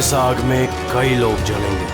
इस आग में कई लोग जलेंगे।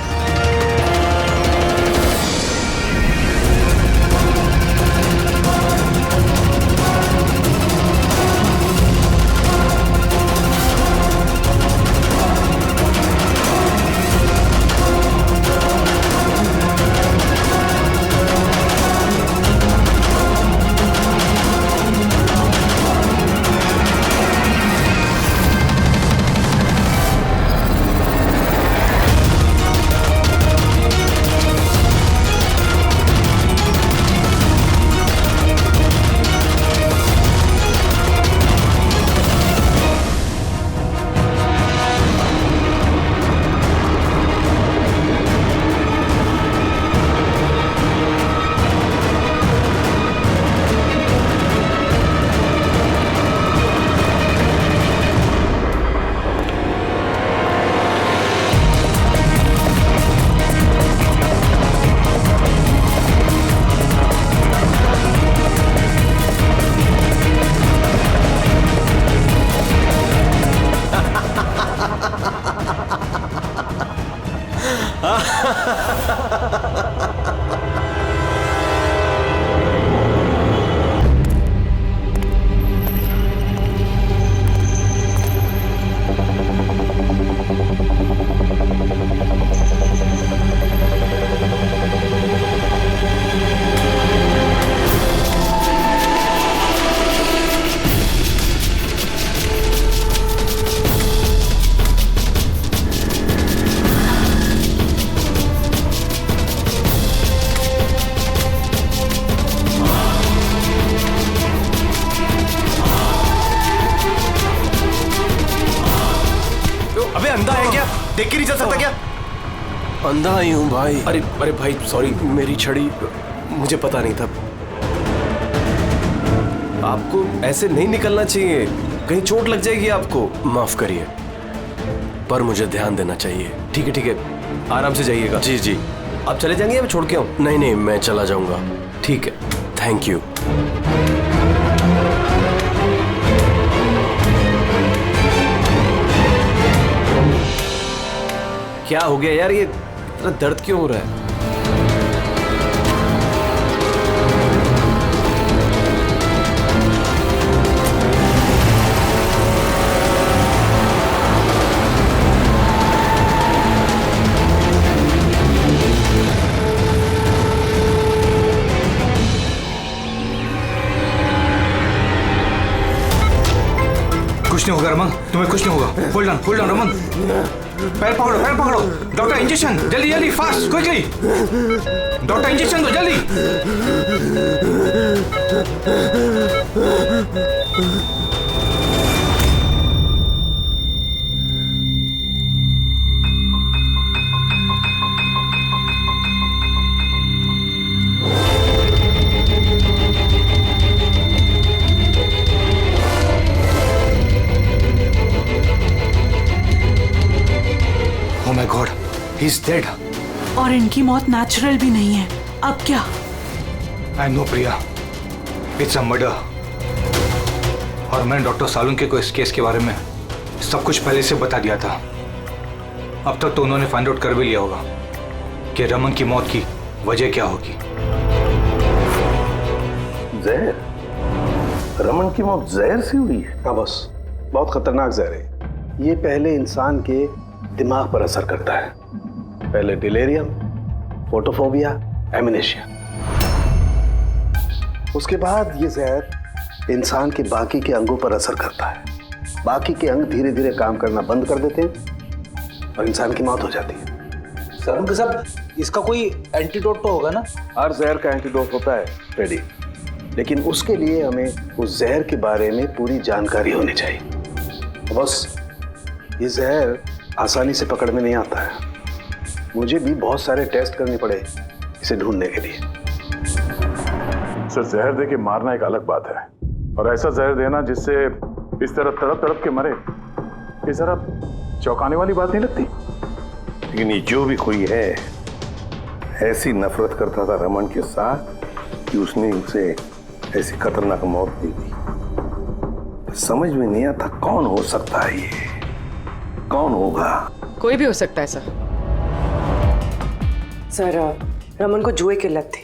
देख के नहीं चल सकता क्या? अंधा ही हूँ भाई। अरे भाई सॉरी, मेरी छड़ी मुझे पता नहीं था। आपको ऐसे नहीं निकलना चाहिए, कहीं चोट लग जाएगी आपको। माफ करिए, पर मुझे ध्यान देना चाहिए। ठीक है, आराम से जाइएगा। जी जी। आप चले जाएंगे या मैं छोड़ के आऊँ? नहीं, मैं चला जाऊंगा। ठीक है, थैंक यू। क्या हो गया यार, ये इतना दर्द क्यों हो रहा है? कुछ नहीं होगा रमन, तुम्हें कुछ नहीं होगा। होल्ड ऑन रमन, पैर पकड़ो। डॉक्टर इंजेक्शन, जल्दी फास्ट, क्विकली। डॉक्टर इंजेक्शन दो जल्दी। Oh my God, he's dead. और इनकी मौत नेचुरल भी नहीं है। अब क्या? I know Priya, it's a murder. और मैंने डॉक्टर सालुंके को इस केस के बारे में सब कुछ पहले से बता दिया था। अब तक तो उन्होंने फाइंड आउट कर भी लिया होगा कि रमन की मौत की वजह क्या होगी। जहर? रमन की मौत जहर से हुई है? हाँ बस, बहुत खतरनाक जहर है ये। पहले इंसान के दिमाग पर असर करता है। पहले डिलेरियम, फोटोफोबिया, एमनेशिया। उसके बाद ये जहर इंसान के बाकी के अंगों पर असर करता है। बाकी के अंग धीरे धीरे काम करना बंद कर देते हैं और इंसान की मौत हो जाती है। सर साहब, इसका कोई एंटीडोट तो होगा ना? हर जहर का एंटीडोट होता है फ्रेडी, लेकिन उसके लिए हमें उस जहर के बारे में पूरी जानकारी होनी चाहिए। बस ये जहर आसानी से पकड़ में नहीं आता है। मुझे भी बहुत सारे टेस्ट करने पड़े इसे ढूंढने के लिए। सर, जहर दे के मारना एक अलग बात है, और ऐसा जहर देना जिससे इस तरह तड़प तड़प के मरे, ये जरा चौंकाने वाली बात नहीं लगती? लेकिन ये जो भी कोई है, ऐसी नफरत करता था रमन के साथ कि उसने उसे ऐसी खतरनाक मौत दी थी। समझ में नहीं आता कौन हो सकता है ये, कौन होगा? कोई भी हो सकता है सर। सर रमन को जुए की लत थी।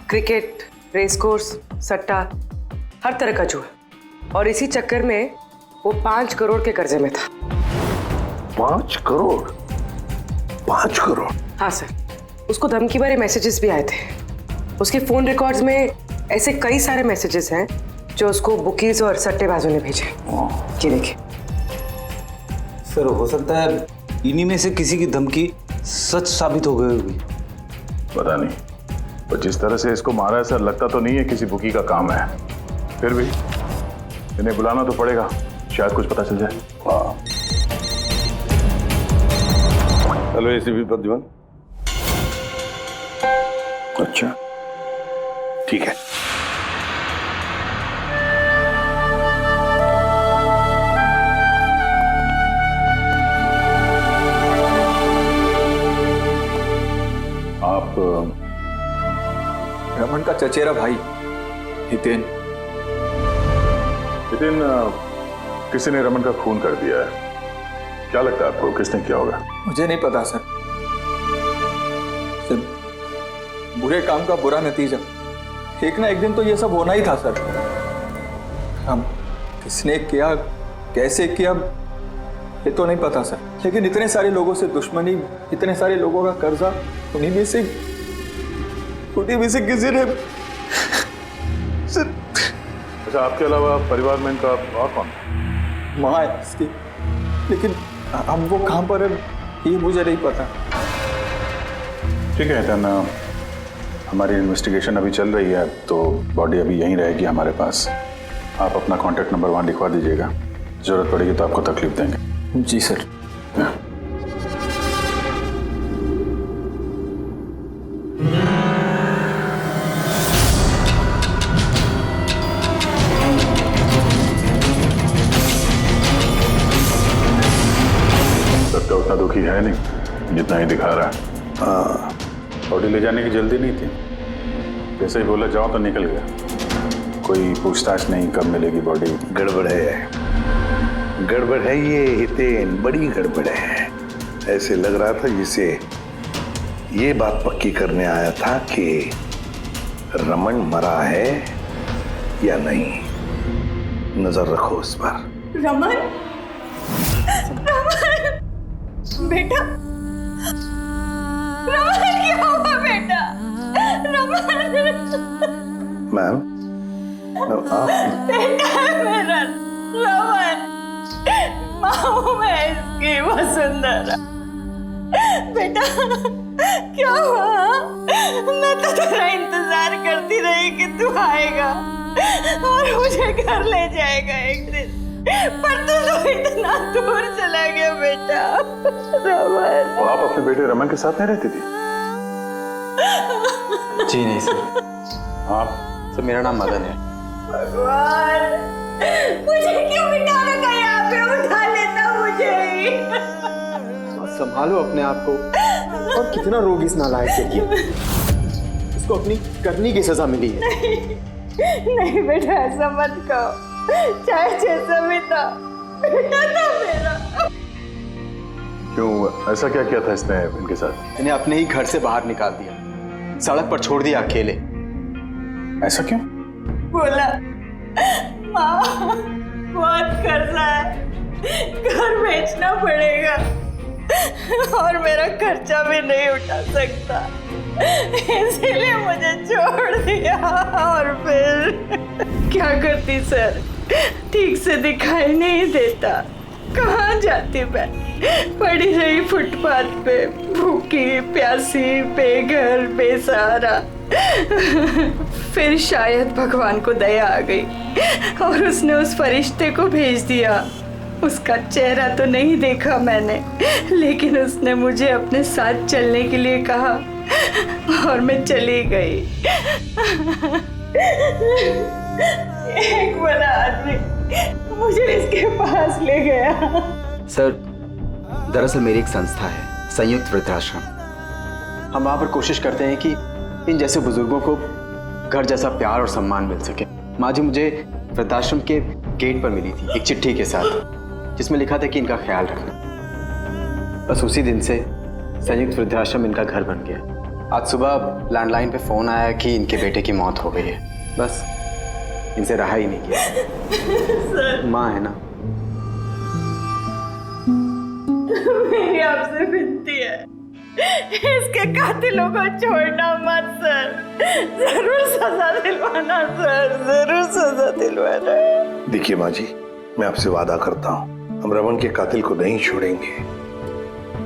क्रिकेट, रेस कोर्स, सट्टा, हर तरह का जुआ। और इसी चक्कर में वो 5 करोड़ के कर्जे में था। 5 करोड़? 5 करोड़? हाँ सर, उसको धमकी भरे मैसेजेस भी आए थे। उसके फोन रिकॉर्ड्स में ऐसे कई सारे मैसेजेस हैं जो उसको बुकीज और सट्टेबाजों ने भेजे। ये देखिए सर, हो सकता है इन्हीं में से किसी की धमकी सच साबित हो गई होगी। पता नहीं, पर जिस तरह से इसको मारा है सर, लगता तो नहीं है किसी बुकी का काम है। फिर भी इन्हें बुलाना तो पड़ेगा, शायद कुछ पता चल जाए। हाँ। Hello ACP Pradyuman. अच्छा ठीक है। आप रमन का चचेरा भाई हितेन। हितेन, किसी ने रमन का खून कर दिया है। क्या लगता है आपको किसने किया होगा? मुझे नहीं पता सर, सिर्फ बुरे काम का बुरा नतीजा। एक ना एक दिन तो ये सब होना ही था सर। हम किसने किया, कैसे किया, ये तो नहीं पता सर। लेकिन इतने सारे लोगों से दुश्मनी, इतने सारे लोगों का कर्जा, उन्हीं में से किसी ने। अच्छा, आपके अलावा परिवार में इनका और कौन? माँ है इसकी, लेकिन अब वो कहाँ पर है ये मुझे नहीं पता। ठीक है हितेन, हमारी इन्वेस्टिगेशन अभी चल रही है, तो बॉडी अभी यहीं रहेगी हमारे पास। आप अपना कॉन्टैक्ट नंबर वहाँ लिखवा दीजिएगा, जरूरत पड़ेगी तो आपको तकलीफ देंगे। जी सर। सबका उतना दुखी है नहीं जितना ही दिखा रहा है। हाँ, बॉडी ले जाने की जल्दी नहीं थी, जैसे ही बोला जाओ तो निकल गया। कोई पूछताछ नहीं कब मिलेगी बॉडी। गड़बड़ है ये हितेन, बड़ी गड़बड़ है। ऐसे लग रहा था जिसे ये बात पक्की करने आया था कि रमन मरा है या नहीं। नजर रखो उस पर। रमन, बेटा, रमन क्या हुआ बेटा? मैम, आप बेटा मेरा रमन, माँ मैं इसकी वसुंधरा। बेटा क्या हुआ? मैं तो तेरा इंतजार करती रही कि तू आएगा और मुझे घर ले जाएगा एक दिन, पर तू तो इतना दूर चला गया बेटा। रमन, और आप अपने बेटे रमन के साथ नहीं रहती थी? जी नहीं सर। आप? सर मेरा नाम मदन है। भगवान, मुझे क्यों बिठा रखा यहाँ पे? उठा लेता मुझे ही। संभालो अपने आप को। और कितना रोग इस नालायक के लिए, इसको अपनी करनी की सजा मिली है। नहीं बेटा, ऐसा मत कहो। चाहे जैसा भी था, बेटा था मेरा। क्यों, ऐसा क्या किया था इसने इनके साथ? इन्हें अपने ही घर से बाहर निकाल दिया, सड़क पर छोड़ दिया अकेले। ऐसा क्यों? बोला माँ बहुत कर्जा है, घर बेचना पड़ेगा और मेरा खर्चा भी नहीं उठा सकता, इसीलिए मुझे छोड़ दिया। और फिर क्या करती सर, ठीक से दिखाई नहीं देता। कहाँ जाती मैं? पड़ी रही फुटपाथ पे, भूखी प्यासी, बेघर बेसहारा। फिर शायद भगवान को दया आ गई और उसने उस फरिश्ते को भेज दिया। उसका चेहरा तो नहीं देखा मैंने, लेकिन उसने मुझे अपने साथ चलने के लिए कहा और मैं चली गई। एक बड़ा आदमी मुझे इसके पास ले गया। सर, दरअसल मेरी एक संस्था है, संयुक्त वृद्धाश्रम। हम वहाँ पर कोशिश करते हैं कि इन जैसे बुजुर्गों को घर जैसा प्यार और सम्मान मिल सके। माँ जी मुझे वृद्धाश्रम के गेट पर मिली थी एक चिट्ठी के साथ, जिसमें लिखा था कि इनका ख्याल रखना। बस उसी दिन से संयुक्त वृद्धाश्रम इनका घर बन गया। आज सुबह लैंडलाइन पे फोन आया कि इनके बेटे की मौत हो गई है। बस इनसे रहा ही नहीं गया। माँ है ना। मेरी आपसे विनती है, इसके कातिलों को छोड़ना मत सर। जरूर सजा दिलवाना सर, जरूर सजा दिलवाना। देखिए माँ जी, मैं आपसे वादा करता हूँ, हम रमन के कातिल को नहीं छोड़ेंगे,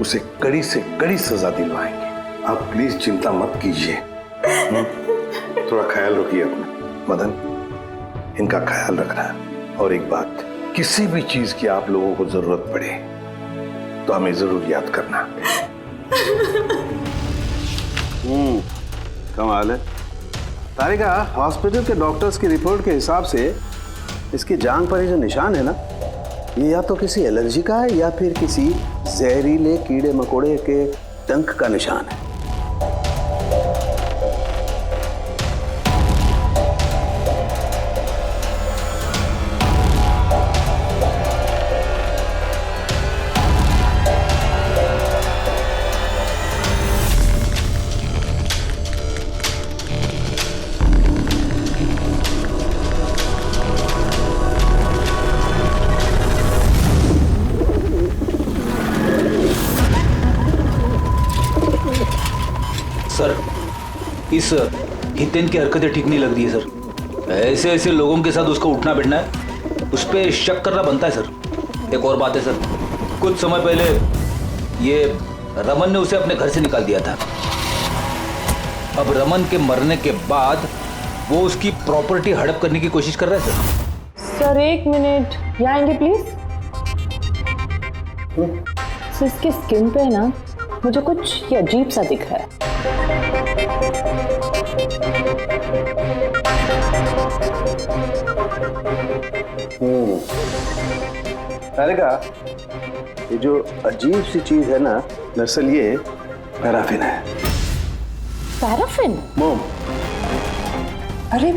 उसे कड़ी से कड़ी सजा दिलवाएंगे। आप प्लीज चिंता मत कीजिए। थोड़ा ख्याल रखिए अपना। मदन, इनका ख्याल रखना। और एक बात, किसी भी चीज की आप लोगों को जरूरत पड़े तो हमें जरूर याद करना। कमाल है। तारिका, हॉस्पिटल के डॉक्टर्स की रिपोर्ट के हिसाब से इसकी जांघ पर ये जो निशान है ना, ये या तो किसी एलर्जी का है या फिर किसी जहरीले कीड़े मकोड़े के डंक का निशान है। सर, इस हितेन की हरकतें ठीक नहीं लग रही है सर। ऐसे ऐसे लोगों के साथ उसको उठना बैठना है, उस पर शक करना बनता है सर। एक और बात है सर, कुछ समय पहले ये रमन ने उसे अपने घर से निकाल दिया था। अब रमन के मरने के बाद वो उसकी प्रॉपर्टी हड़प करने की कोशिश कर रहा है सर। सर एक मिनट, यहाँ आएंगे प्लीज। सर इसके स्किन पे ना मुझे कुछ ये अजीब सा दिख रहा है। तारिका, ये जो अजीब सी चीज है ना, दरअसल ये पैराफिन है। पैराफिन? मोम। अरे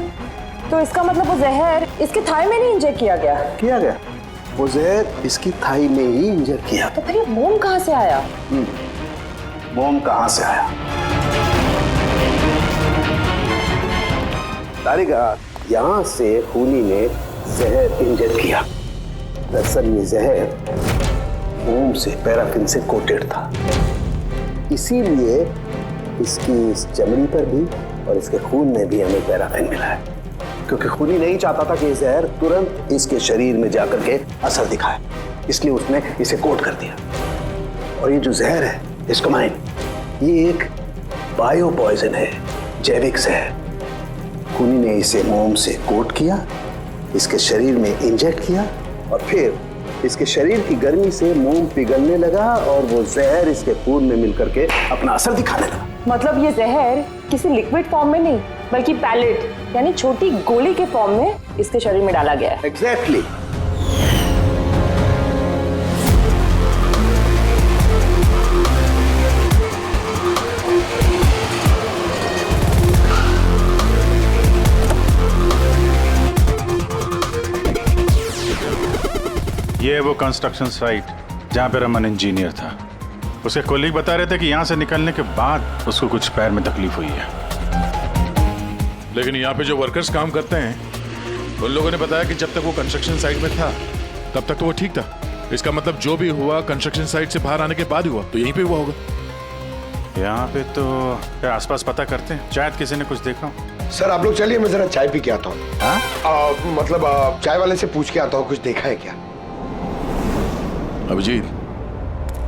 तो इसका मतलब वो जहर इसके थाई में नहीं इंजेक्ट किया गया? किया गया। वो जहर इसकी थाई में ही इंजेक्ट किया। तो फिर ये मोम कहाँ से आया? मोम कहाँ से आया? तारिका, यहाँ से खूनी ने जहर इंजेक्ट किया। दरअसल ये जहर मोम से, पैराफिन से कोटेड था, इसीलिए इसकी इस चमड़ी पर भी और इसके खून में भी हमें पैराफिन मिला है। क्योंकि खूनी नहीं चाहता था कि जहर तुरंत इसके शरीर में जाकर के असर दिखाए, इसलिए उसने इसे कोट कर दिया। और ये जो जहर है, इसको माइन, ये एक बायो पॉइजन है, जैविक जहर। खूनी ने इसे मोम से कोट किया, इसके शरीर में इंजेक्ट किया और फिर इसके शरीर की गर्मी से मोम पिघलने लगा और वो जहर इसके खून में मिलकर के अपना असर दिखाने लगा। मतलब ये जहर किसी लिक्विड फॉर्म में नहीं बल्कि पैलेट यानी छोटी गोली के फॉर्म में इसके शरीर में डाला गया है। एग्जैक्टली। ये है वो कंस्ट्रक्शन साइट जहाँ पे रमन इंजीनियर था। उसके कोलीग बता रहे थे कि यहाँ से निकलने के बाद उसको कुछ पैर में तकलीफ हुई है। लेकिन यहाँ पे जो वर्कर्स काम करते हैं उन लोगों ने बताया कि जब तक वो कंस्ट्रक्शन साइट में था तब तक तो वो ठीक था। इसका मतलब जो भी हुआ कंस्ट्रक्शन साइट से बाहर आने के बाद हुआ, तो यहीं पे हुआ होगा। यहाँ पे तो फिर आसपास पता करते हैं, शायद किसी ने कुछ देखा। सर आप लोग चलिए, मैं जरा चाय पी के आता हूँ। मतलब चाय वाले से पूछ के आता हूँ कुछ देखा है क्या। अभिजीत,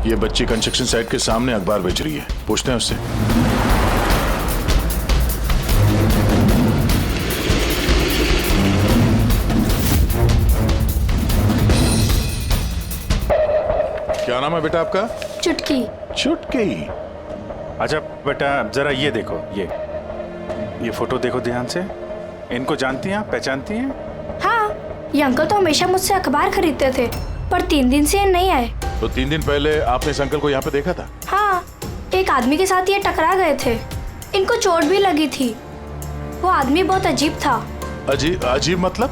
ये बच्ची कंस्ट्रक्शन साइट के सामने अखबार बेच रही है, पूछते हैं उससे। क्या नाम है बेटा आपका? चुटकी। चुटकी। अच्छा बेटा, जरा ये देखो, ये फोटो देखो ध्यान से। इनको जानती हैं, पहचानती हैं? हाँ, ये अंकल तो हमेशा मुझसे अखबार खरीदते थे, पर 3 दिन से ये नहीं आए। तो 3 दिन पहले आपने इस अंकल को यहाँ पे देखा था? हाँ, एक आदमी के साथ ये टकरा गए थे, इनको चोट भी लगी थी। वो आदमी बहुत अजीब था। अजीब मतलब?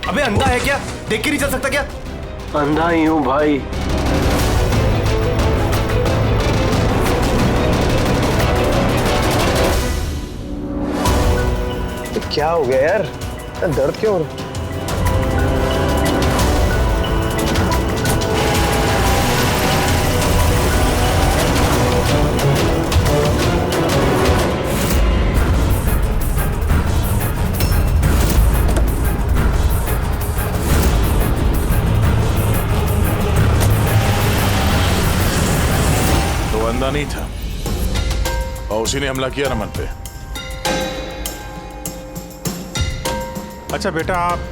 अबे अंधा है क्या? देख के नहीं चल सकता क्या? अंधा ही हूँ भाई। क्या हो गया यार, दर्द क्यों हो रहा? तो अंधा नहीं था और उसी ने हमला किया रमन पे। अच्छा बेटा, आप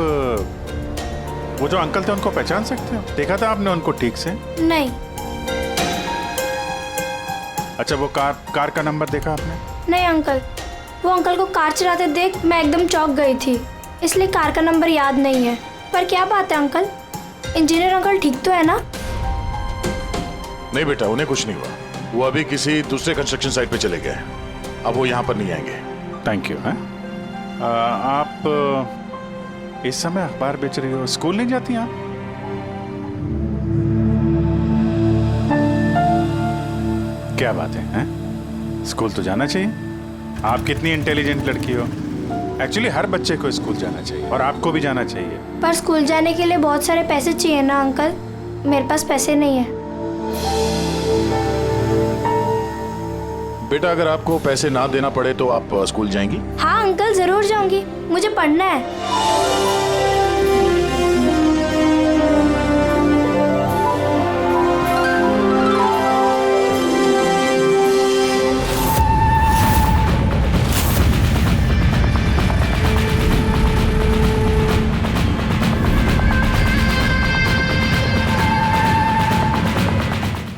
वो जो अंकल थे उनको पहचान सकते हो? देखा था आपने उनको ठीक से? नहीं। अच्छा, वो कार का नंबर देखा आपने? नहीं अंकल, वो अंकल को कार चलाते देख मैं एकदम चौंक गई थी, इसलिए कार का नंबर याद नहीं है। पर क्या बात है अंकल, इंजीनियर अंकल ठीक तो है ना? नहीं बेटा, उन्हें कुछ नहीं हुआ। वो अभी किसी दूसरे कंस्ट्रक्शन साइट पे चले गए, अब वो यहाँ पर नहीं आएंगे। Thank you. हैं आप इस समय अखबार बेच रही हो, स्कूल नहीं जाती आप? क्या बात है, हैं? स्कूल तो जाना चाहिए। आप कितनी इंटेलिजेंट लड़की हो। एक्चुअली हर बच्चे को स्कूल जाना चाहिए और आपको भी जाना चाहिए। पर स्कूल जाने के लिए बहुत सारे पैसे चाहिए ना अंकल, मेरे पास पैसे नहीं है। बेटा, अगर आपको पैसे ना देना पड़े तो आप स्कूल जाएंगी? हाँ अंकल, जरूर जाऊंगी, मुझे पढ़ना है।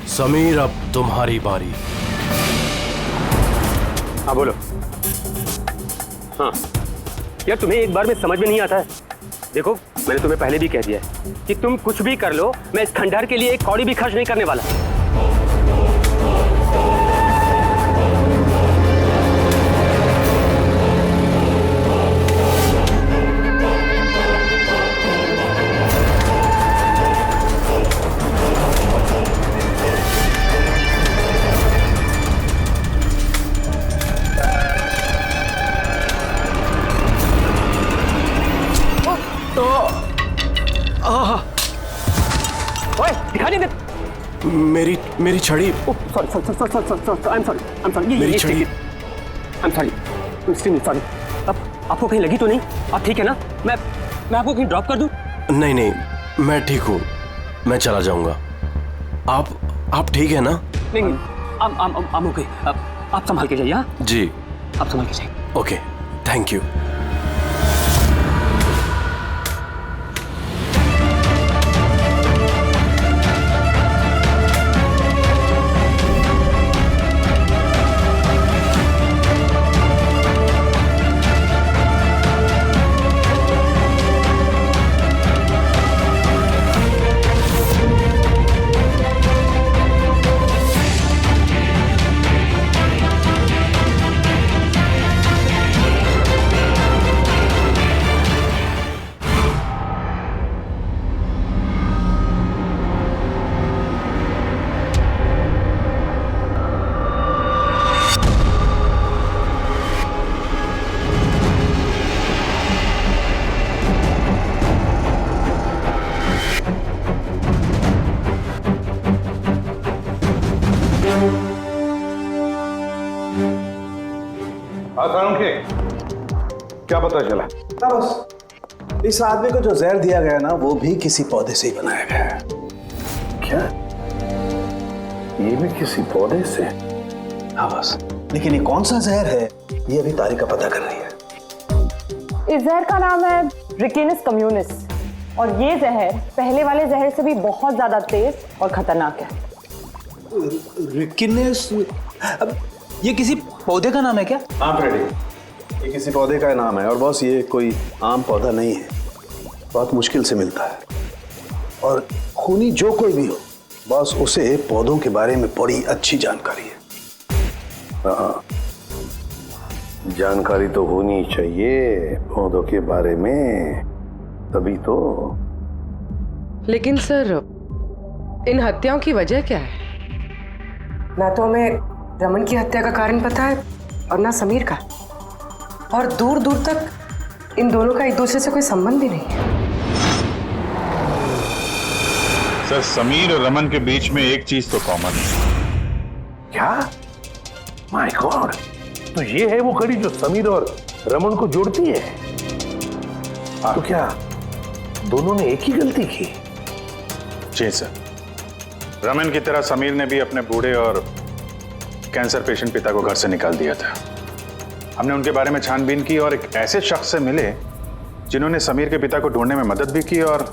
समीर, अब तुम्हारी बारी। हाँ बोलो। हाँ यार, तुम्हें एक बार में समझ में नहीं आता है। देखो, मैंने तुम्हें पहले भी कह दिया है कि तुम कुछ भी कर लो, मैं इस खंडहर के लिए एक कौड़ी भी खर्च नहीं करने वाला। मेरी छड़ी। मेरी छड़ी। अब आपको कहीं लगी तो नहीं? आप ठीक है ना? मैं आपको कहीं ड्रॉप कर दूं? नहीं नहीं, मैं ठीक हूँ, मैं चला जाऊंगा। आप ठीक है ना? नहीं, I'm okay। आप संभाल के जाइए। हाँ जी, आप संभाल के जाइए। Okay, thank you. क्या पता चला? बस इस आदमी को जो जहर दिया गया ना, वो भी किसी पौधे से ही बनाया गया है। क्या? ये भी किसी पौधे से? हाँ बस, लेकिन ये कौन सा जहर है, ये अभी तारिका पता कर रही है। इस जहर का नाम है रिकिनस कम्युनिस, और ये जहर पहले वाले जहर से भी बहुत ज्यादा तेज और खतरनाक है। रिकिनस? अब ये किसी पौधे का नाम है क्या? हाँ फ्रेडी, ये किसी पौधे का नाम है, और बॉस ये कोई आम पौधा नहीं है, बहुत मुश्किल से मिलता है। और खूनी जो कोई भी हो बॉस, उसे पौधों के बारे में बड़ी अच्छी जानकारी है। हाँ, जानकारी तो होनी चाहिए पौधों के बारे में, तभी तो। लेकिन सर, इन हत्याओं की वजह क्या है? ना तो हमें रमन की हत्या का कारण पता है और ना समीर का, और दूर दूर तक इन दोनों का एक दूसरे से कोई संबंध ही नहीं है। सर, समीर और रमन के बीच में एक चीज तो कॉमन है। क्या? माय गॉड, तो ये है वो कड़ी जो समीर और रमन को जोड़ती है। तो क्या दोनों ने एक ही गलती की? जी सर, रमन की तरह समीर ने भी अपने बूढ़े और कैंसर पेशेंट पिता को घर से निकाल दिया था। हमने उनके बारे में छानबीन की और एक ऐसे शख्स से मिले जिन्होंने समीर के पिता को ढूंढने में मदद भी की और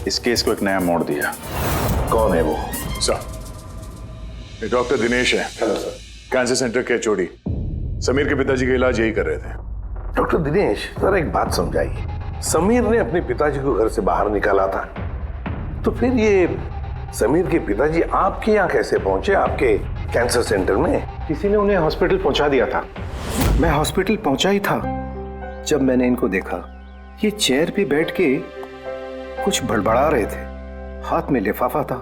इस केस को एक नया मोड़ दिया। कौन है वो? सर, ये डॉक्टर दिनेश है। Hello sir. कैंसर सेंटर के चोड़ी। समीर के पिताजी का इलाज यही कर रहे थे। डॉक्टर दिनेश, जरा एक बात समझाइए। समीर ने अपने पिताजी को घर से बाहर निकाला था, तो फिर ये समीर के पिताजी आपके यहाँ कैसे पहुंचे, आपके कैंसर सेंटर में? किसी ने उन्हें हॉस्पिटल पहुंचा दिया था। मैं हॉस्पिटल पहुंचा ही था जब मैंने इनको देखा। ये चेयर पे बैठ के कुछ बड़बड़ा रहे थे, हाथ में लिफाफा था।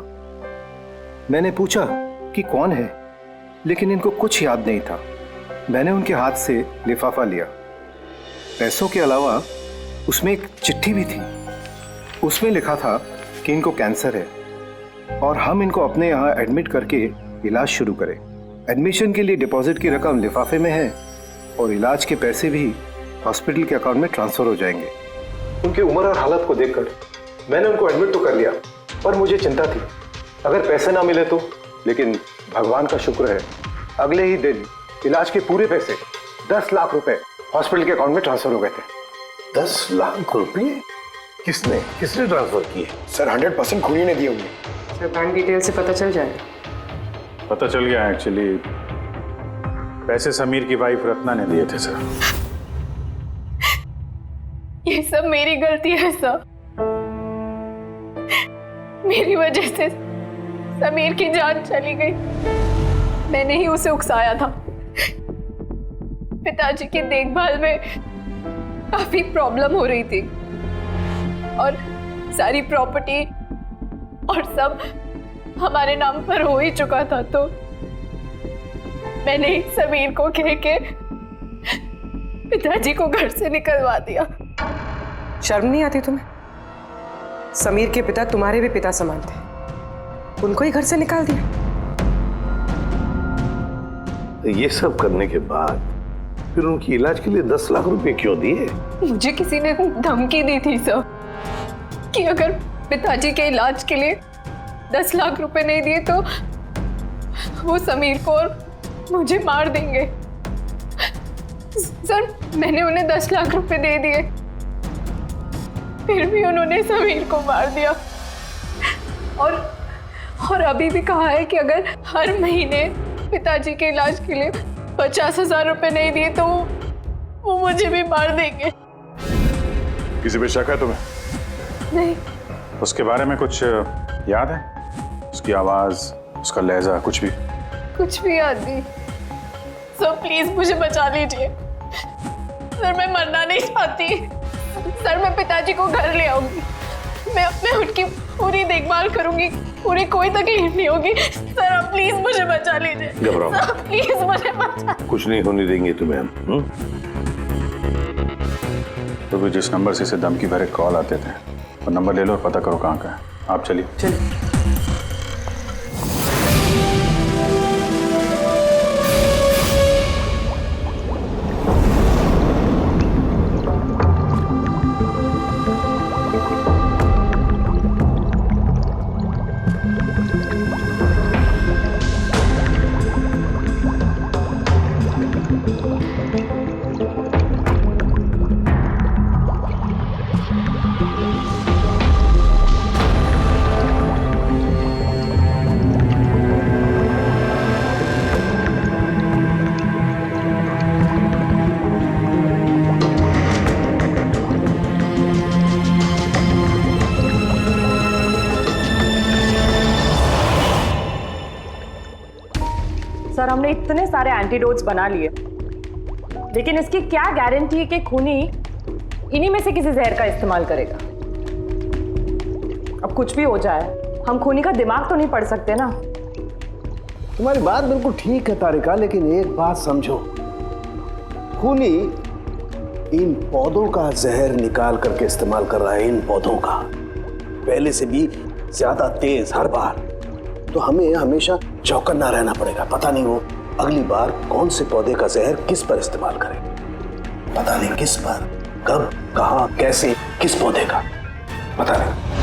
मैंने पूछा कि कौन है, लेकिन इनको कुछ याद नहीं था। मैंने उनके हाथ से लिफाफा लिया। पैसों के अलावा उसमें एक चिट्ठी भी थी। उसमें लिखा था कि इनको कैंसर है और हम इनको अपने यहाँ एडमिट करके इलाज शुरू करें। एडमिशन के लिए डिपॉजिट की रकम लिफाफे में है और इलाज के पैसे भी हॉस्पिटल के अकाउंट में ट्रांसफर हो जाएंगे। उनकी उम्र और हालत को देखकर मैंने उनको एडमिट तो कर लिया, पर मुझे चिंता थी अगर पैसे ना मिले तो। लेकिन भगवान का शुक्र है, अगले ही दिन इलाज के पूरे पैसे 10 लाख रुपए हॉस्पिटल के अकाउंट में ट्रांसफर हो गए थे। 10 लाख रुपए? किसने ट्रांसफर किए? सर 100% खूनी ने दिए होंगे। सर, बैंक डिटेल से पता चल जाएगा। पता चल गया एक्चुअली, पैसे समीर की वाइफ रत्ना ने दिए थे सर। ये सब मेरी गलती है सर। मेरी वजह से समीर की जान चली गई। मैंने ही उसे उकसाया था। पिताजी की देखभाल में काफी प्रॉब्लम हो रही थी और सारी प्रॉपर्टी और सब हमारे नाम पर हो ही चुका था, तो मैंने ही समीर को कह के पिताजी को घर से निकलवा दिया। शर्म नहीं आती तुम्हें? समीर के पिता तुम्हारे भी पिता समान थे, उनको ही घर से निकाल दिया। ये सब करने के बाद फिर उनकी इलाज के लिए 10 लाख रुपए क्यों दिए? मुझे किसी ने धमकी दी थी सर कि अगर पिताजी के इलाज के लिए 10 लाख रुपए नहीं दिए तो वो समीर को और मुझे मार देंगे। सर, मैंने उन्हें 10 लाख रुपए दे दिए, फिर भी उन्होंने समीर को मार दिया। और अभी भी कहा है कि अगर हर महीने पिताजी के इलाज के लिए 50,000 रुपए नहीं दिए तो वो मुझे भी मार देंगे। किसी पे शक है तुम्हें? नहीं। उसके बारे में कुछ याद है? उसकी आवाज, उसका लहजा, कुछ भी? कुछ भी याद नहीं। सर प्लीज मुझे बचा लीजिए। सर, मैं मरना नहीं चाहती। सर, मैं पिताजी को घर ले आऊंगी। मैं उनकी पूरी देखभाल करूंगी, पूरी कोई तकलीफ नहीं होगी। सर, आप प्लीज मुझे बचा लीजिए। घबराओ मत। सर, प्लीज मुझे बचा। कुछ नहीं होने देंगे तुम्हें हम। तो भी जिस नंबर से इसे धमकी भरे कॉल आते थे, वो नंबर ले लो और पता करो कहाँ का है। आप चलिए। सर, हमने इतने सारे एंटीडोट्स बना लिए, लेकिन इसकी क्या गारंटी है कि खूनी इन्हीं में से किसी जहर का इस्तेमाल करेगा? अब कुछ भी हो जाए, हम खूनी का दिमाग तो नहीं पढ़ सकते ना। तुम्हारी बात बिल्कुल ठीक है तारिका, लेकिन एक बात समझो, खूनी इन पौधों का जहर निकाल करके इस्तेमाल कर रहा है, इन पौधों का, पहले से भी ज्यादा तेज हर बार। तो हमें हमेशा चौकन्ना रहना पड़ेगा। पता नहीं वो अगली बार कौन से पौधे का जहर किस पर इस्तेमाल करे, पता नहीं किस पर, कब, कहां, कैसे, किस पौधे का, पता नहीं।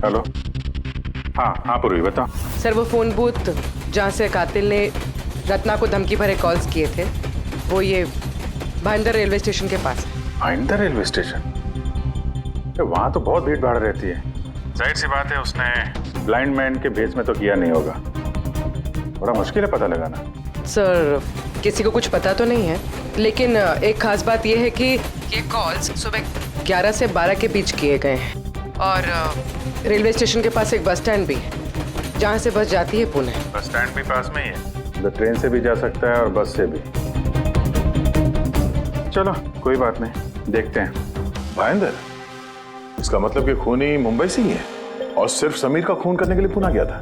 हेलो। हाँ पूर्वी बताओ। सर वो फोन बूथ जहाँ से कातिल ने रत्ना को धमकी भरे कॉल्स किए थे, वो ये भाईंदर रेलवे स्टेशन के पास है। Bhayandar railway station? वहाँ तो बहुत भीड़ भाड़ रहती है। जाहिर सी बात है उसने ब्लाइंड मैन के भेस में तो किया नहीं होगा। बड़ा मुश्किल है पता लगाना। सर किसी को कुछ पता तो नहीं है, लेकिन एक खास बात यह है कि ये कॉल्स सुबह 11 से 12 के बीच किए गए हैं और रेलवे स्टेशन के पास एक बस स्टैंड भी है जहाँ से बस जाती है पुणे। बस स्टैंड भी पास में ही है, तो ट्रेन से भी जा सकता है और बस से भी। चलो कोई बात नहीं, देखते हैं। भाईंदर, इसका मतलब कि खूनी मुंबई से ही है और सिर्फ समीर का खून करने के लिए पुणे गया था।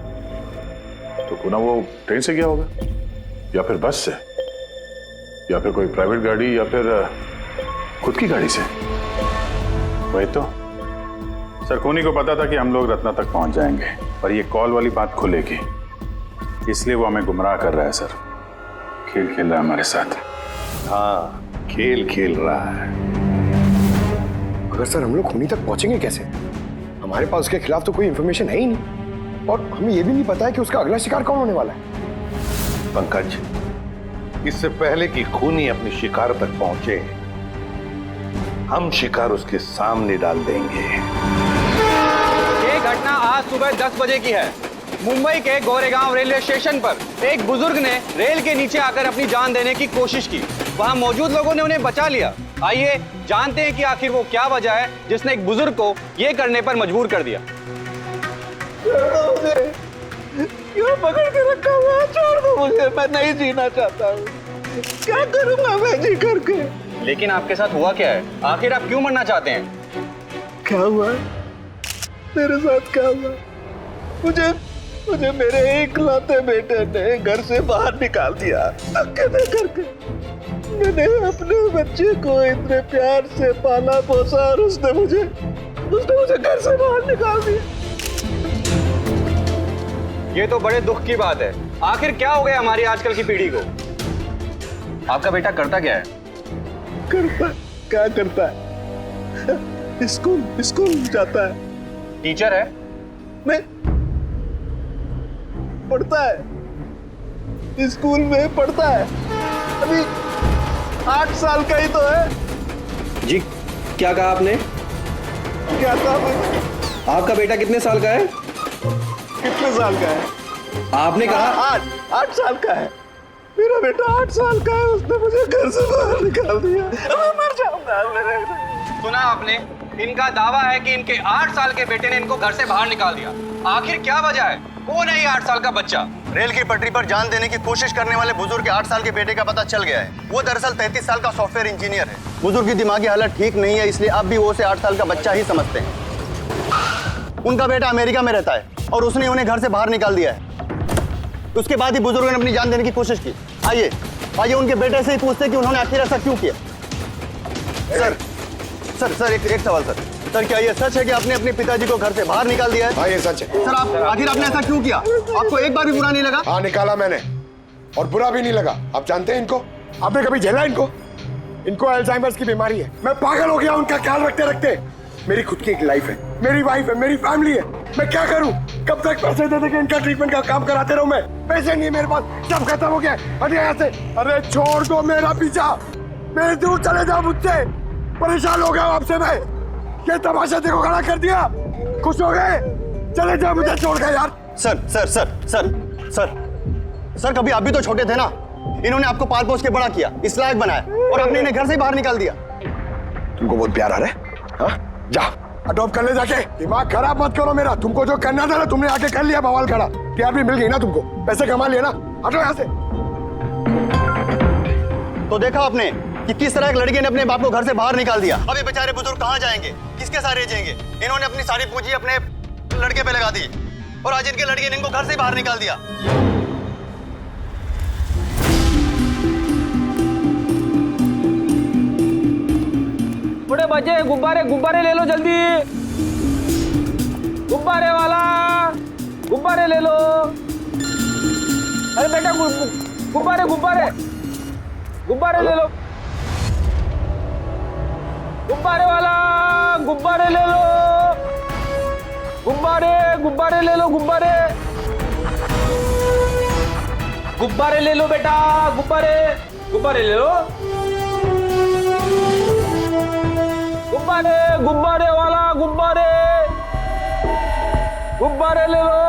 तो पुणे वो ट्रेन से गया होगा या फिर बस से या फिर कोई प्राइवेट गाड़ी या फिर खुद की गाड़ी से। वही तो सर, खूनी को पता था कि हम लोग रत्ना तक पहुंच जाएंगे और ये कॉल वाली बात खुलेगी, इसलिए वो हमें गुमराह कर रहा है। सर खेल खेल रहा है हमारे साथ। हाँ, खेल खेल रहा है। अगर सर हम लोग खूनी तक पहुंचेंगे कैसे? हमारे पास उसके खिलाफ तो कोई इंफॉर्मेशन है ही नहीं और हमें यह भी नहीं पता है कि उसका अगला शिकार कौन होने वाला है। पंकज, इससे पहले कि खूनी अपनी शिकार तक पहुंचे, हम शिकार उसके सामने डाल देंगे। ये घटना आज सुबह 10 बजे की है। मुंबई के गोरेगांव रेलवे स्टेशन पर एक बुजुर्ग ने रेल के नीचे आकर अपनी जान देने की कोशिश की। वहां मौजूद लोगों ने उन्हें बचा लिया। आइए जानते हैं कि आखिर वो क्या वजह है जिसने एक बुजुर्ग को ये करने पर मजबूर कर दिया। क्यों पकड़ के रखा हुआ है? छोड़ दो मुझे, मैं नहीं जीना चाहता हूँ। क्या करूंगा मैं जी करके? लेकिन आपके साथ हुआ क्या है? आखिर आप क्यों मरना चाहते हैं? क्या हुआ? मेरे साथ क्या हुआ? मुझे मेरे इकलौते बेटे ने घर से बाहर निकाल दिया, अकेले करके। मैंने अपने बच्चे को इतने प्यार से पाला पोसा और उसने मुझे घर से बाहर निकाल दिया। ये तो बड़े दुख की बात है। आखिर क्या हो गया हमारी आजकल की पीढ़ी को? आपका बेटा करता क्या है? क्या करता है? स्कूल जाता है। टीचर है? नहीं, पढ़ता है, स्कूल में पढ़ता है। अभी 8 साल का ही तो है। जी क्या कहा आपने? क्या कहा? आपका बेटा कितने साल का है? कितने साल का है? आपने कहा 8 साल का है। मेरा बेटा 8 साल का है, उसने मुझे घर से बाहर निकाल दिया। मैं मर जाऊंगा। सुना आपने? इनका दावा है कि इनके 8 साल के बेटे ने इनको घर से बाहर निकाल दिया। आखिर क्या वजह है? कौन है ये 8 साल का बच्चा? रेल की पटरी पर जान देने की कोशिश करने वाले बुजुर्ग के 8 साल के बेटे का पता चल गया है। वो दरअसल 33 साल का सॉफ्टवेयर इंजीनियर है। बुजुर्ग की दिमागी हालत ठीक नहीं है, इसलिए अब भी वो उसे 8 साल का बच्चा ही समझते हैं। उनका बेटा अमेरिका में रहता है और उसने उन्हें घर से बाहर निकाल दिया है। उसके बाद ही बुजुर्ग ने अपनी जान देने की कोशिश की। आइए उनके बेटे से ही पूछते कि उन्होंने आखिर ऐसा क्यों किया। सर एक सवाल सर, क्या ये सच है कि आपने अपने पिताजी को घर से बाहर निकाल दिया है? हाँ ये सच है। सर आखिर आपने ऐसा क्यों किया? आपको एक बार भी बुरा नहीं लगा? हाँ निकाला मैंने और बुरा भी नहीं लगा। आप जानते हैं इनको? आपने कभी झेला इनको? इनको अल्जाइमर्स की बीमारी है। मैं पागल हो गया उनका ख्याल रखते रखते। मेरी खुद की एक लाइफ है, मेरी वाइफ है, मेरी फैमिली है। मैं क्या करूं? कब तक पैसे दे के इनका ट्रीटमेंट का काम कराते रहूं? मैं पैसे नहीं है मेरे पास, सब खत्म हो गया। हट यहाँ से। अरे छोड़ दो मेरा पीछा, मेरे दूर चले जाओ मुझसे। परेशान हो गया आपसे मैं। ये तमाशा देखो खड़ा कर दिया। खुश हो गए? चले जाओ, मुझे छोड़ गए यार। सर कभी आप भी तो छोटे थे ना। इन्होंने आपको पाल पोस के बड़ा किया, इस लायक बनाया और आपने इन्हें घर से ही बाहर निकाल दिया। तुमको बहुत प्यार आ रहा है? हाँ? जा अडॉप्ट कर ले जाके। दिमाग खराब मत करो मेरा, तुमको जो करना था ना तुमने आके कर लिया बवाल खड़ा। टीआरपी मिल गई ना तुमको, पैसे कमा लिए ना, हटो यहाँ से। तो देखा आपने कि किस तरह एक लड़के ने अपने बाप को घर से बाहर निकाल दिया। अब ये बेचारे बुजुर्ग कहाँ जाएंगे, किसके सारे जाएंगे? इन्होंने अपनी सारी पूंजी अपने लड़के पे लगा दी और आज इनके लड़के ने इनको घर से बाहर निकाल दिया। बड़े बच्चे गुब्बारे गुब्बारे ले लो जल्दी, गुब्बारे वाला गुब्बारे ले लो। अरे बेटा गुब्बारे गुब्बारे गुब्बारे ले लो, गुब्बारे वाला गुब्बारे ले लो, गुब्बारे गुब्बारे ले लो, गुब्बारे गुब्बारे ले लो बेटा, गुब्बारे गुब्बारे ले लो, गुब्बारे गुब्बारे वाला गुब्बारे गुब्बारे ले लो।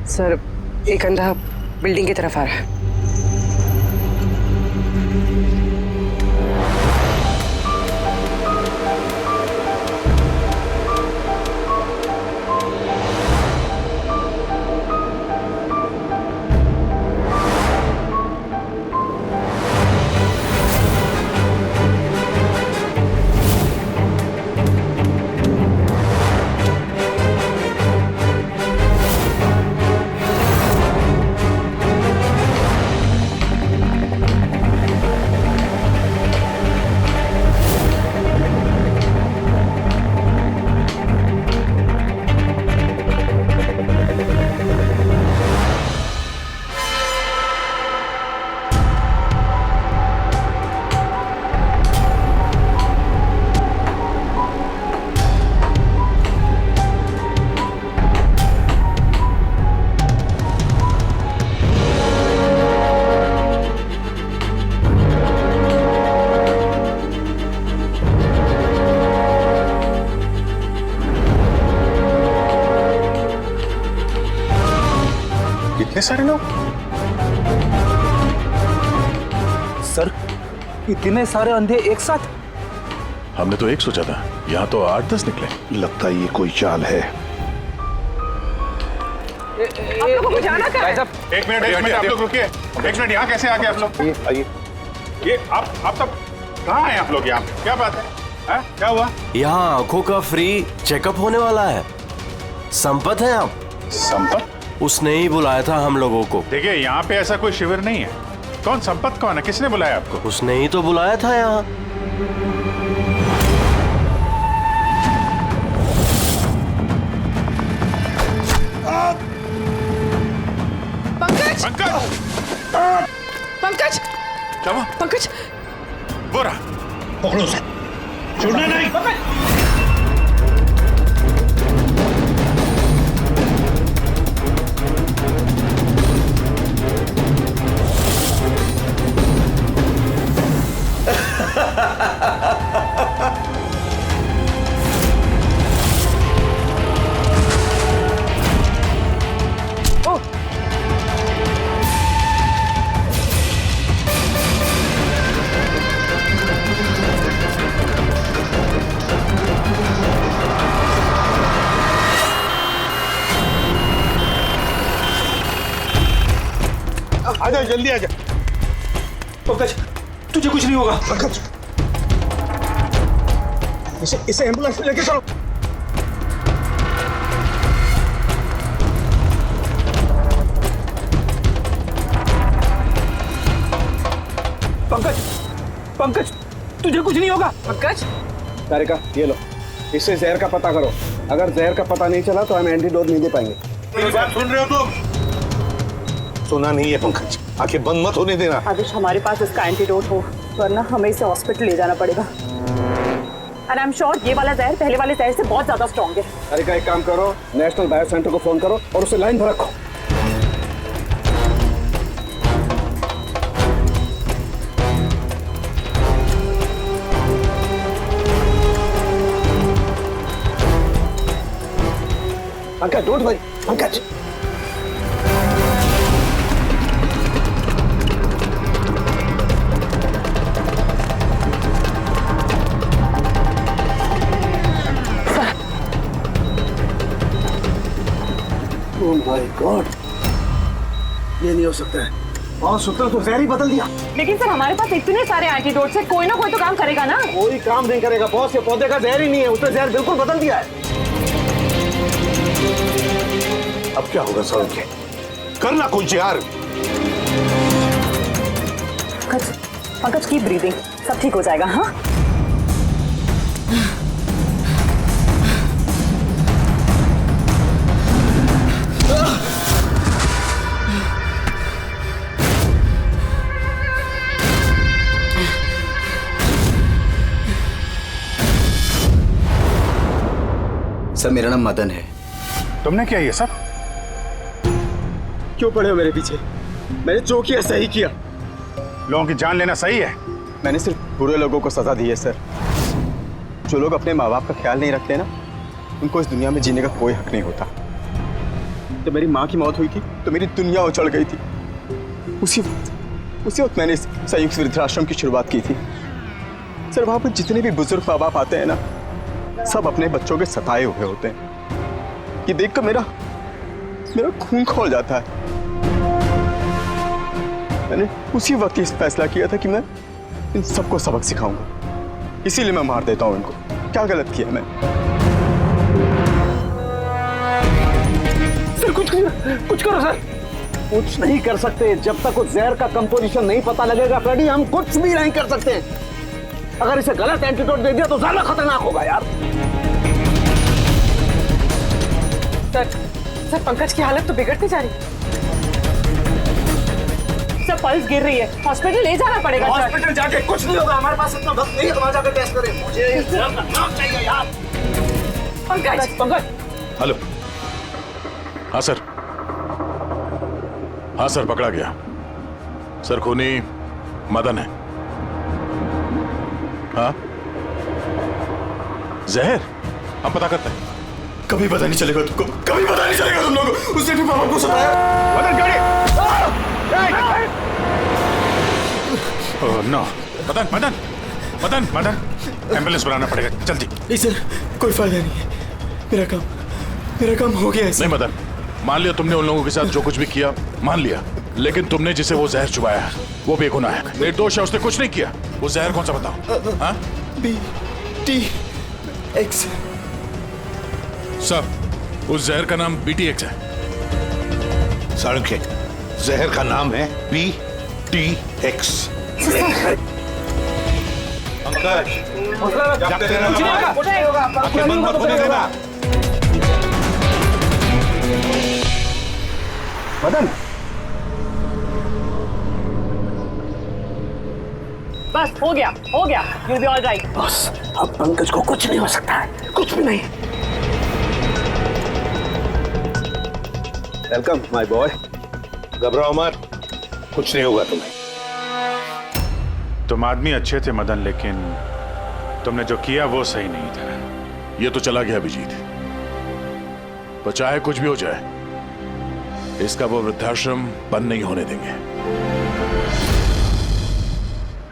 सर एक अंधा बिल्डिंग की तरफ आ रहा है। इतने सारे लोग? सर इतने सारे अंधे एक साथ? हमने तो एक सोचा था, यहाँ तो 8-10 निकले। लगता है ये कोई चाल है। एक मिनट आप लोग रुकिए। एक मिनट, यहाँ कैसे आ गए आप लोग? आइए। ये आप तब कहाँ आए आप लोग? यहाँ क्या बात है? क्या हुआ? यहाँ आंखों का फ्री चेकअप होने वाला है। संपत है आप? संपत? उसने ही बुलाया था हम लोगों को। देखिए यहाँ पे ऐसा कोई शिविर नहीं है। कौन संपत कौन है? किसने बुलाया आपको? उसने ही तो बुलाया था यहाँ। पंकज पंकज क्या हुआ? पंकज बोरा पकड़ो उसे, छोड़ना नहीं। आजा, जल्दी आजा। पंकज तुझे कुछ नहीं होगा। पंकज इसे एम्बुलेंस में लेके चलो। पंकज पंकज तुझे कुछ नहीं होगा। पंकज तारिका ये लो, इससे जहर का पता करो। अगर जहर का पता नहीं चला तो हम एंटीडोट नहीं दे पाएंगे। मेरी बात सुन रहे हो तुम? सुना नहीं है पंकज, आंखें बंद मत होने देना। आदिश, हमारे पास इसका एंटीडोट हो, वरना हमें इसे हॉस्पिटल ले जाना पड़ेगा। एंड आई एम श्योर ये वाला जहर पहले वाले जहर से बहुत ज्यादा स्ट्रॉन्ग है। अरे का एक काम करो, नेशनल बायो सेंटर को फोन करो और उसे लाइन पर रखो। Pankaj, don't worry, Pankaj. Oh my God, ये नहीं हो सकता है। और सूत्र तो जहर ही बदल दिया। लेकिन सर हमारे पास इतने सारे एंटीडोट्स है, कोई ना कोई तो काम करेगा ना। कोई काम नहीं करेगा बॉस, ये पौधे का जहर ही नहीं है, उसने जहर बिल्कुल बदल दिया है। अब क्या होगा सर? करना कुछ यार। पंकज कीप ब्रीदिंग, सब ठीक हो जाएगा। हाँ सर, मेरा नाम मदन है। तुमने क्या ये सब? क्यों पड़े हो मेरे पीछे? मैंने जो किया सही किया। लोगों की जान लेना सही है? मैंने सिर्फ बुरे लोगों को सजा दी है सर। जो लोग अपने माँ बाप का ख्याल नहीं रखते ना, उनको इस दुनिया में जीने का कोई हक नहीं होता। जब मेरी माँ की मौत हुई थी तो मेरी दुनिया उछल गई थी। उसी वक्त मैंने इस संयुक्त वृद्धाश्रम की शुरुआत की थी। सर, वहाँ पर जितने भी बुजुर्ग माँ बाप आते हैं ना, सब अपने बच्चों के सताए हुए होते हैं। ये देखकर मेरा खून खौल जाता है। मैंने उसी वक्त ये फैसला किया था कि मैं इन सबको सबक सिखाऊंगा, इसीलिए मैं मार देता हूं इनको। क्या गलत किया मैं? सर कुछ करो सर। कुछ नहीं कर सकते जब तक उस जहर का कंपोजिशन नहीं पता लगेगा फ्रेडी, हम कुछ भी नहीं कर सकते। अगर इसे गलत एंटीडोट दे दिया तो ज्यादा खतरनाक होगा यार। सर, पंकज की हालत तो बिगड़ती जा रही है। सर, पल्स गिर रही है, हॉस्पिटल ले जाना पड़ेगा। हॉस्पिटल जाके कुछ नहीं होगा, हमारे पास इतना वक्त नहीं है। वहां जाकर टेस्ट करें। मुझे इस जहर का नाम चाहिए यार। पंकज। हेलो। हाँ सर, हाँ सर, पकड़ा गया। सर, खूनी मदन है। हाँ, जहर हम पता करते हैं। कभी पता नहीं चलेगा तुमको, कभी पता नहीं चलेगा तुम लोगों को। उसने भी पापा को सताया। मदन, गाड़ी! Oh no! मदन, एम्बुलेंस बुलाना पड़ेगा, जल्दी। नहीं सर, कोई फायदा नहीं है। मेरा काम हो गया है। नहीं मदन, मान लिया तुमने उन लोगों के साथ जो कुछ भी किया, मान लिया, लेकिन तुमने जिसे वो जहर चुबाया है वो बेगुनाह है, निर्दोष है, उसने कुछ नहीं किया। वो जहर कौन सा बताओ? हाँ? BTX। सर, उस जहर का नाम BTX है। साळुंखे, जहर का नाम है BTX। पंकज, जागते रहना, आंखें बंद मत होने देना। मदन, बस हो गया। You'll be all right। बस अब पंकज को कुछ नहीं हो सकता है, कुछ भी नहीं। Welcome my boy. घबराओ मत, कुछ नहीं होगा तुम्हें। तुम आदमी अच्छे थे मदन, लेकिन तुमने जो किया वो सही नहीं था। ये तो चला गया अभिजीत, पर चाहे कुछ भी हो जाए, इसका वो वृद्धाश्रम बंद नहीं होने देंगे।